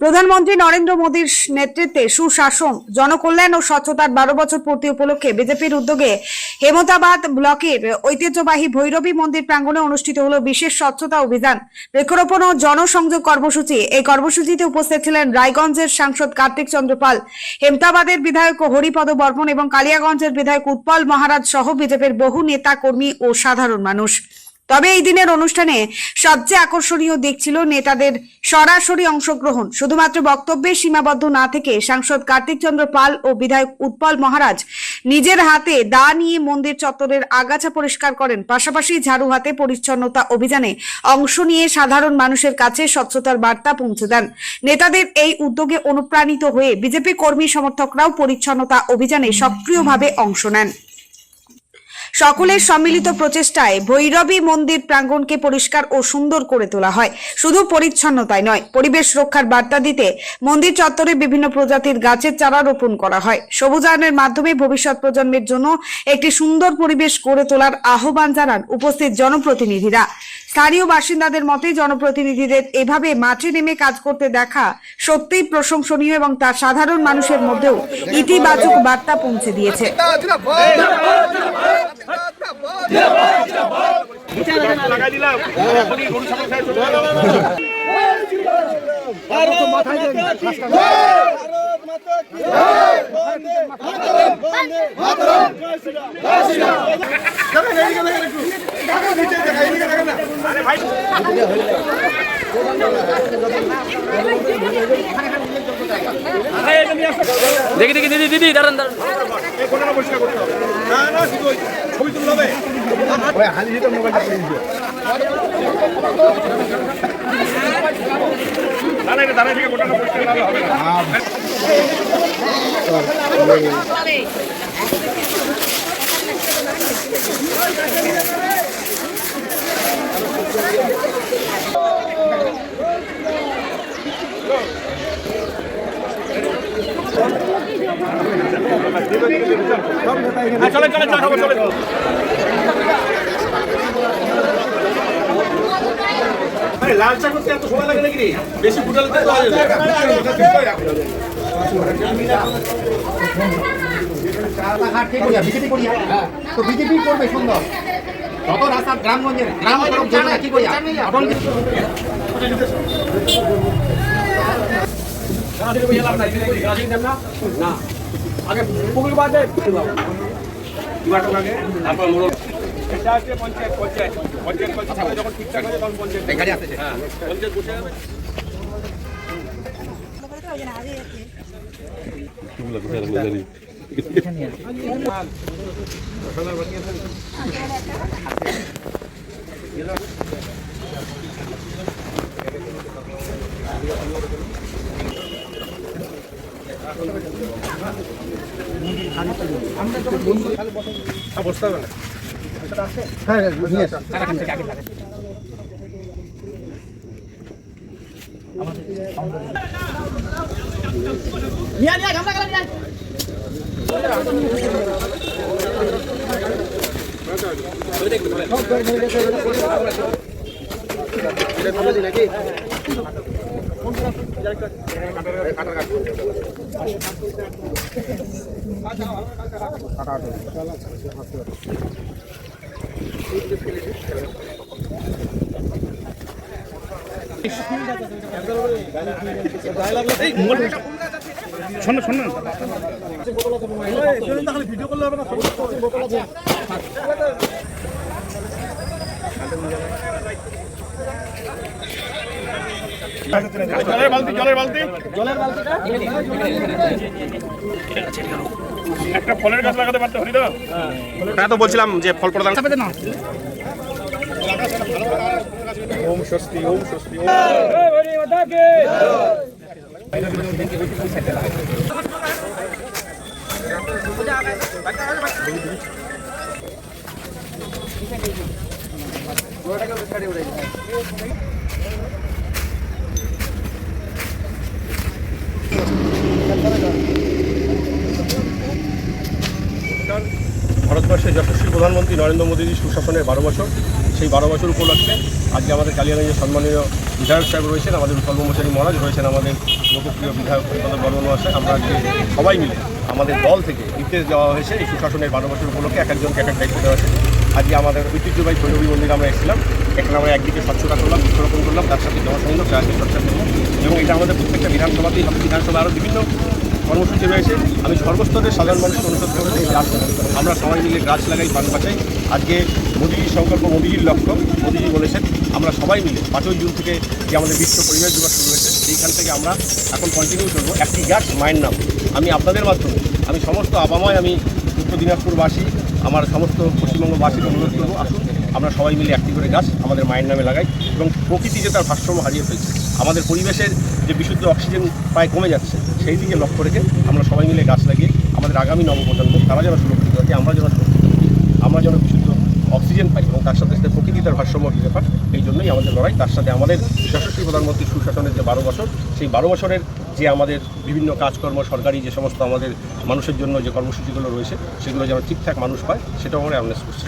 প্রধানমন্ত্রী নরেন্দ্র মোদীর নেতৃত্বে সুশাসন, জনকল্যাণ ও স্বচ্ছতার 12 বছর পূর্তি উপলক্ষে বিজেপির উদ্যোগে হেমতাবাদ ব্লকের ঐতিহ্যবাহী ভৈরবী মন্দির প্রাঙ্গণে অনুষ্ঠিত হলো বিশেষ স্বচ্ছতা অভিযান, বৃক্ষরোপণ ও জনসংযোগ কর্মসূচি। এই কর্মসূচিতে উপস্থিত ছিলেন রায়গঞ্জের সাংসদ কার্তিক চন্দ্র পাল, হেমতাবাদের বিধায়ক হরিপদ বর্মন এবং কালিয়াগঞ্জের বিধায়ক উৎপল মহারাজ সহ বিজেপির বহু নেতা কর্মী ও সাধারণ মানুষ। তবে এই দিনের অনুষ্ঠানে সবচেয়ে আকর্ষণীয় দিক ছিল নেতাদের সরাসরি অংশগ্রহণ। শুধুমাত্র বক্তব্যে সীমাবদ্ধ না থেকে সাংসদ কার্তিক চন্দ্র পাল ও বিধায়ক উৎপল মহারাজ নিজের হাতে দা নিয়ে মন্দির চত্বরের আগাছা পরিষ্কার করেন, পাশাপাশি ঝাড়ু হাতে পরিচ্ছন্নতা অভিযানে অংশ নিয়ে সাধারণ মানুষের কাছে স্বচ্ছতার বার্তা পৌঁছে দেন। নেতাদের এই উদ্যোগে অনুপ্রাণিত হয়ে বিজেপি কর্মী সমর্থকরাও পরিচ্ছন্নতা অভিযানে সক্রিয়ভাবে অংশ নেন। সকলের সম্মিলিত প্রচেষ্টায় ভৈরবী মন্দির প্রাঙ্গণকে পরিষ্কার ও সুন্দর করে তোলা হয়। শুধু পরিচ্ছন্নতাই নয়, পরিবেশ রক্ষার বার্তা দিতে মন্দির চত্বরে বিভিন্ন প্রজাতির গাছের চারা রোপণ করা হয়। সবুজায়নের মাধ্যমে ভবিষ্যৎ প্রজন্মের জন্য একটি সুন্দর পরিবেশ গড়ে তোলার আহ্বান জানান উপস্থিত জনপ্রতিনিধিরা। স্থানীয় বাসিন্দাদের মতে জনপ্রতিনিধিদের এভাবে মাঠে নেমে কাজ করতে দেখা সত্যিই প্রশংসনীয় এবং তা সাধারণ মানুষের মধ্যেও ইতিবাচক বার্তা পৌঁছে দিয়েছে। দেখি দেখি দিদি দিদি দাঁড়ান দাঁড়ান ছবি তুলতে হবে হালি দিতে মোবাইলটা করে দিও দাঁড়াই থেকে গোটাটা পরিষ্কার না হবে না। চলে চলে চলে লাল চা করতে এত সময় লাগে নাকি? বেশি ফুটালে তো বিজেপি করবে সুন্দর যত রাস্তা গ্রামগঞ্জের গ্রাম কি করিয়া না আগে পুকুর বাদে এটা আছে পঞ্চায়েত পঞ্চায়েত পঞ্চায়েত পঞ্চায়েত যখন ঠিকঠাক আছে তখন পঞ্চায়েত গাড়ি আসছে। হ্যাঁ পঞ্চায়েত বসে যাবে। বসতে হবে না। হ্যাঁ নিয়ে সারাখান থেকে আগে থাকে নিয়া নিয়া গামলা গালা নিয়া এটা ভালো দিন নাকি কাটার কাট ভিডিও করলে হবে না। জলের বালতি জলের বালতি জলের বালতিটা একটা ফলের গাছ লাগাতে পারতে হরি তো। হ্যাঁ তো বলছিলাম যে ফল প্রদান না। ওম স্বস্তি ওম স্বস্তি ভারতবর্ষের যশস্বী প্রধানমন্ত্রী নরেন্দ্র মোদীর সুশাসনের 12 বছর সেই 12 বছর উপলক্ষে আজকে আমাদের কালিয়াগঞ্জের সম্মানীয় বিধায়ক সাহেব রয়েছেন, আমাদের কর্মচারী মহারাজ রয়েছেন, আমাদের লোকপ্রিয় বিধায়ক বর্মন মহাশয়। আমরা আজকে সবাই মিলে আমাদের দল থেকে নির্দেশ দেওয়া হয়েছে এই সুশাসনের 12 বছর উপলক্ষে এক একজনকে এক এক দায়িত্ব দেওয়া হয়েছে। আজকে আমাদের ঐতিহ্যবাহী ভৈরবী মন্দিরে আমরা এসেছিলাম। এখানে আমরা একদিকে স্বচ্ছতা করলাম, বৃক্ষরোপণ করলাম, তার সাথে জনসংযোগ সাহায্য চর্চা করলাম এবং এটা আমাদের প্রত্যেকটা বিধানসভাতেই হবে। বিধানসভা আরও বিভিন্ন কর্মসূচি রয়েছে। আমি সর্বস্তরের সাধারণ মানুষকে অনুরোধ করবো যে আমরা সবাই মিলে গাছ লাগাই, প্রাণ বাঁচাই। আজকে মোদিজির সংকল্প, মোদিজির লক্ষ্য, মোদিজি বলেছেন আমরা সবাই মিলে 5ই জুন থেকে যে আমাদের বিশ্ব পরিবেশ দিবস শুরু হয়েছে সেইখান থেকে আমরা এখন কন্টিনিউ করবো একটি গাছ মায়ের নাম। আমি আপনাদের মাধ্যমে আমি সমস্ত আবামায় আমি উত্তর দিনাজপুরবাসী, আমার সমস্ত পশ্চিমবঙ্গবাসীকে অনুরোধ করবো আসুন আমরা সবাই মিলে একটি করে গাছ আমাদের মায়ের নামে লাগাই এবং প্রকৃতি যে তার ভারসাম্য হারিয়ে ফেলছে, আমাদের পরিবেশের যে বিশুদ্ধ অক্সিজেন প্রায় কমে যাচ্ছে, সেই দিকে লক্ষ্য রেখে আমরা সবাই মিলে গাছ লাগিয়ে আমাদের আগামী নবপ্রজন্ম তারা যেন সুরক্ষিত থাকে, আমরা যেন সুরক্ষিত থাকি, আমরা যেন বিশুদ্ধ অক্সিজেন পাই এবং তার সাথে সাথে প্রকৃতি তার ভারসাম্য ফিরে পায়। এই জন্যই আমাদের লড়াই। তার সাথে আমাদের যশস্বী প্রধানমন্ত্রীর সুশাসনের যে 12 বছর, সেই 12 বছরের যে আমাদের বিভিন্ন কাজকর্ম, সরকারি যে সমস্ত আমাদের মানুষের জন্য যে কর্মসূচিগুলো রয়েছে সেগুলো যেন ঠিকঠাক মানুষ পায় সেটাও আমরা অ্যাওয়ারনেস করছি।